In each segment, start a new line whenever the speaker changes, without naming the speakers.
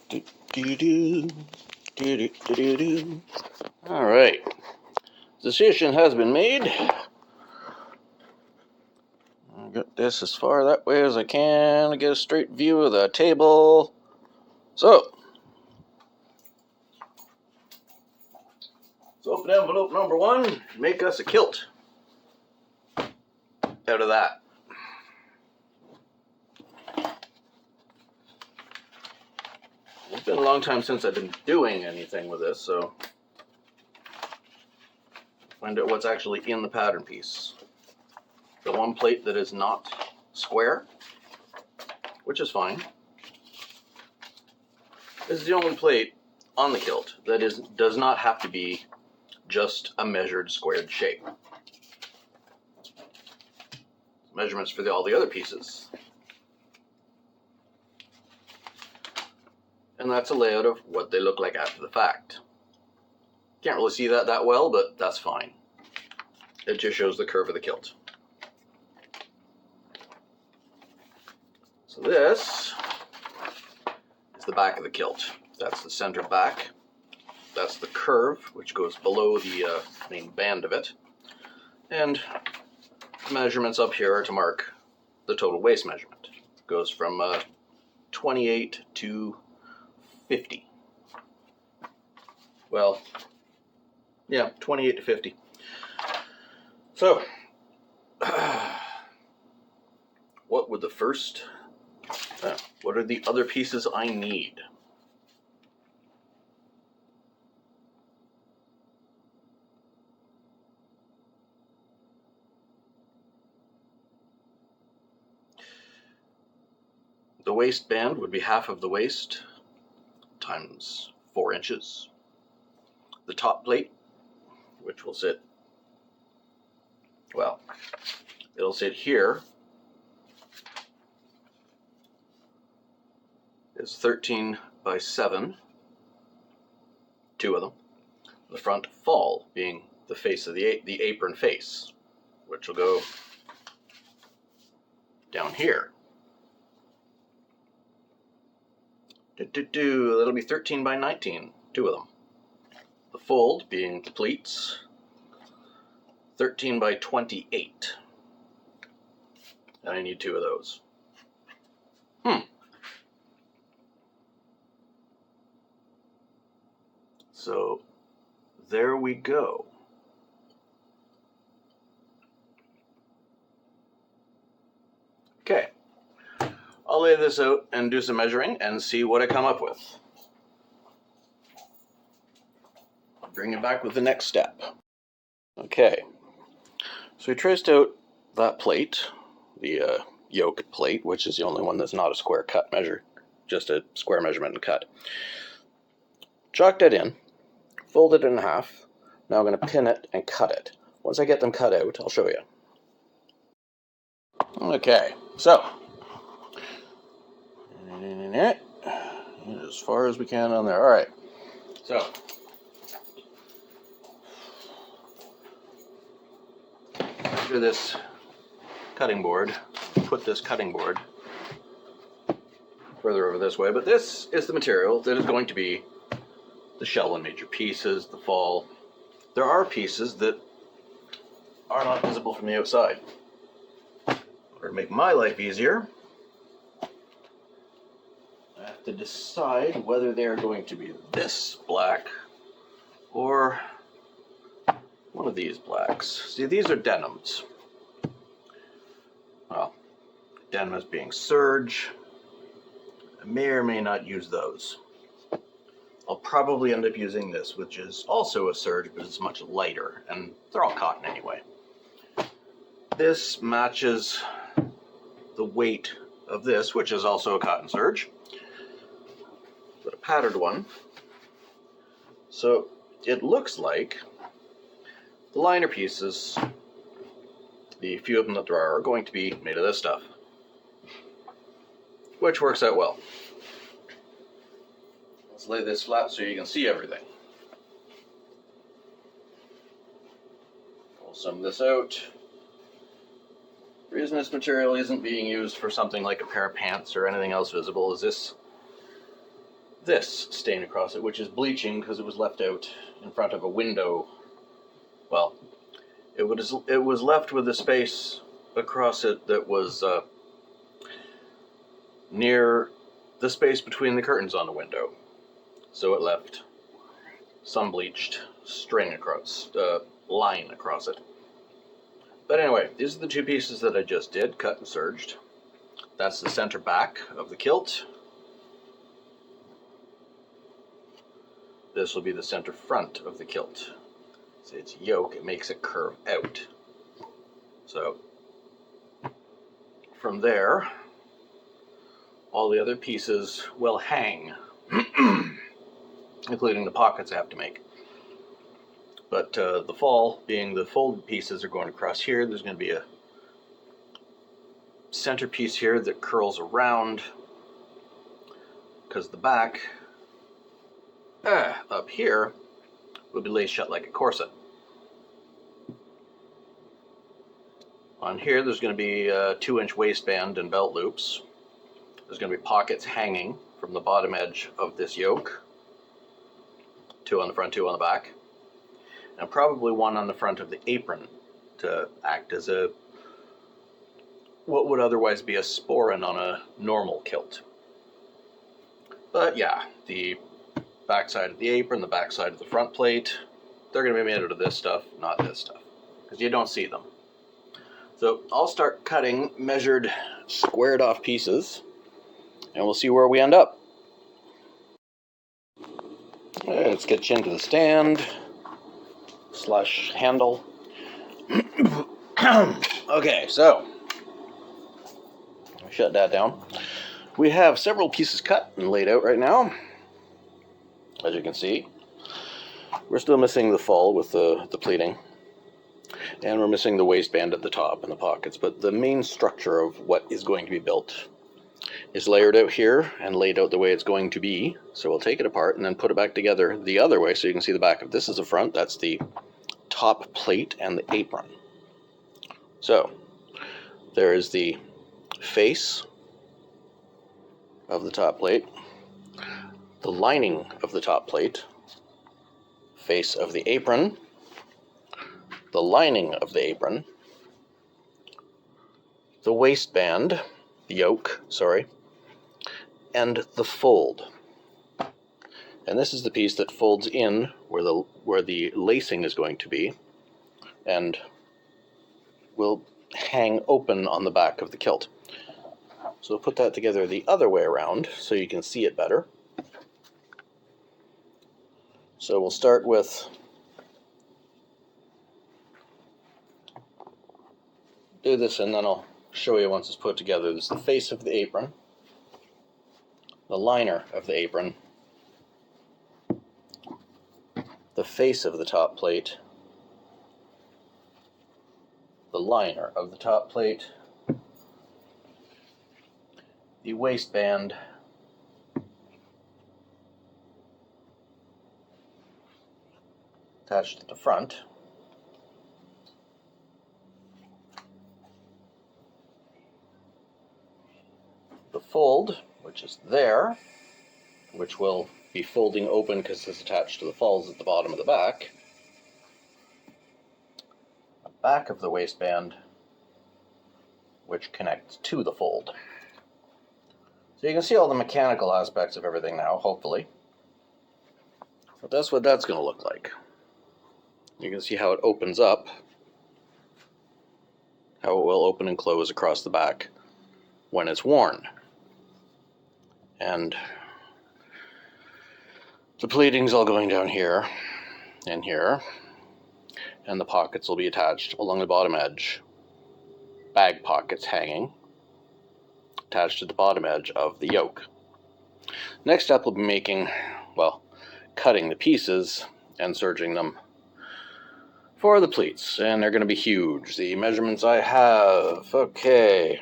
Do, do, do, do, do, do, do. All right. Decision has been made. I'll get this as far that way as I can to get a straight view of the table. So, let's open envelope number 1. Make us a kilt out of that. It's been a long time since I've been doing anything with this, so find out what's actually in the pattern piece. The one plate that is not square, which is fine. This is the only plate on the kilt that does not have to be just a measured squared shape. Measurements for all the other pieces. And that's a layout of what they look like after the fact. Can't really see that well, but that's fine. It just shows the curve of the kilt. So this is the back of the kilt. That's the center back. That's the curve, which goes below the main band of it. And the measurements up here are to mark the total waist measurement. It goes from 28 to 50. Well, yeah, 28 to 50. So, what would what are the other pieces I need? The waistband would be half of the waist times 4 inches. The top plate, which will sit, well, it'll sit here, is 13 by 7, 2 of them. The front fall being the face of the apron face, which will go down here. That'll be 13 by 19, 2 of them. The fold being the pleats, 13 by 28. And I need 2 of those. So there we go. Okay. I'll lay this out and do some measuring and see what I come up with. I'll bring it back with the next step. Okay. So we traced out that plate, the yoke plate, which is the only one that's not a square cut measure, just a square measurement and cut. Chalked it in, fold it in half. Now I'm going to pin it and cut it. Once I get them cut out, I'll show you. Okay, so as far as we can on there. All right, so after this cutting board, put this cutting board further over this way, but this is the material that is going to be the shell and major pieces, the fall. There are pieces that are not visible from the outside. In order to make my life easier, I have to decide whether they are going to be this black or one of these blacks. See, these are denims. Well, denim is being serge. I may or may not use those. I'll probably end up using this, which is also a serge, but it's much lighter, and they're all cotton anyway. This matches the weight of this, which is also a cotton serge, but a patterned one. So it looks like the liner pieces, the few of them that there are going to be made of this stuff, which works out well. Let's lay this flat so you can see everything. Pull some of this out. The reason this material isn't being used for something like a pair of pants or anything else visible is this this stain across it, which is bleaching because it was left out in front of a window. Well, it was left with a space across it that was near the space between the curtains on the window. So it left some bleached string across, line across it. But anyway, these are the two pieces that I just did, cut and serged. That's the center back of the kilt. This will be the center front of the kilt. So it's yoke, it makes it curve out. So from there, all the other pieces will hang, including the pockets I have to make. But the fall, being the folded pieces, are going across here. There's going to be a center piece here that curls around, because the back up here will be laced shut like a corset. On here there's going to be a 2-inch waistband and belt loops. There's going to be pockets hanging from the bottom edge of this yoke. 2 on the front, 2 on the back. And probably 1 on the front of the apron to act as a what would otherwise be a sporran on a normal kilt. But yeah, the back side of the apron, the back side of the front plate, they're going to be made out of this stuff, not this stuff, because you don't see them. So I'll start cutting measured, squared off pieces, and we'll see where we end up. Let's get you into the stand / handle. Okay, so shut that down. We have several pieces cut and laid out right now. As you can see, we're still missing the fall with the pleating, and we're missing the waistband at the top and the pockets, but the main structure of what is going to be built is layered out here and laid out the way it's going to be. So we'll take it apart and then put it back together the other way so you can see the back of this is the front. That's the top plate and the apron. So there is the face of the top plate, the lining of the top plate, face of the apron, the lining of the apron, the waistband, the yoke, sorry, and the fold. And this is the piece that folds in where the lacing is going to be and will hang open on the back of the kilt. So we'll put that together the other way around so you can see it better. So we'll start with do this, and then I'll show you once it's put together. This is the face of the apron, the liner of the apron, the face of the top plate, the liner of the top plate, the waistband, attached at the front, the fold, which is there, which will be folding open because it's attached to the falls at the bottom of the back, the back of the waistband, which connects to the fold. So you can see all the mechanical aspects of everything now, hopefully. So that's what that's going to look like. You can see how it opens up, how it will open and close across the back when it's worn. And the pleating's all going down here and here, and the pockets will be attached along the bottom edge. Bag pockets hanging, attached to the bottom edge of the yoke. Next up, we'll be making, well, cutting the pieces and serging them for the pleats, and they're going to be huge. The measurements I have, okay,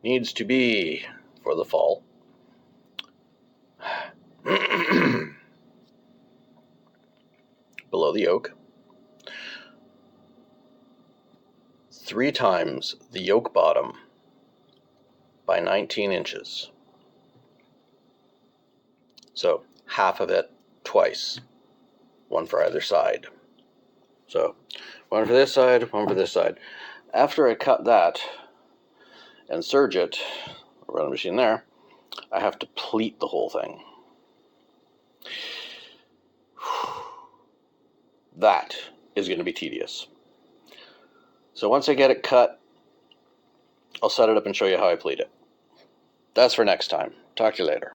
needs to be for the fall. Below the yoke, 3 times the yoke bottom by 19 inches. So half of it twice, one for either side. So one for this side, one for this side. After I cut that and serge it, run a machine there, I have to pleat the whole thing. That is going to be tedious. So once I get it cut, I'll set it up and show you how I pleat it. That's for next time. Talk to you later.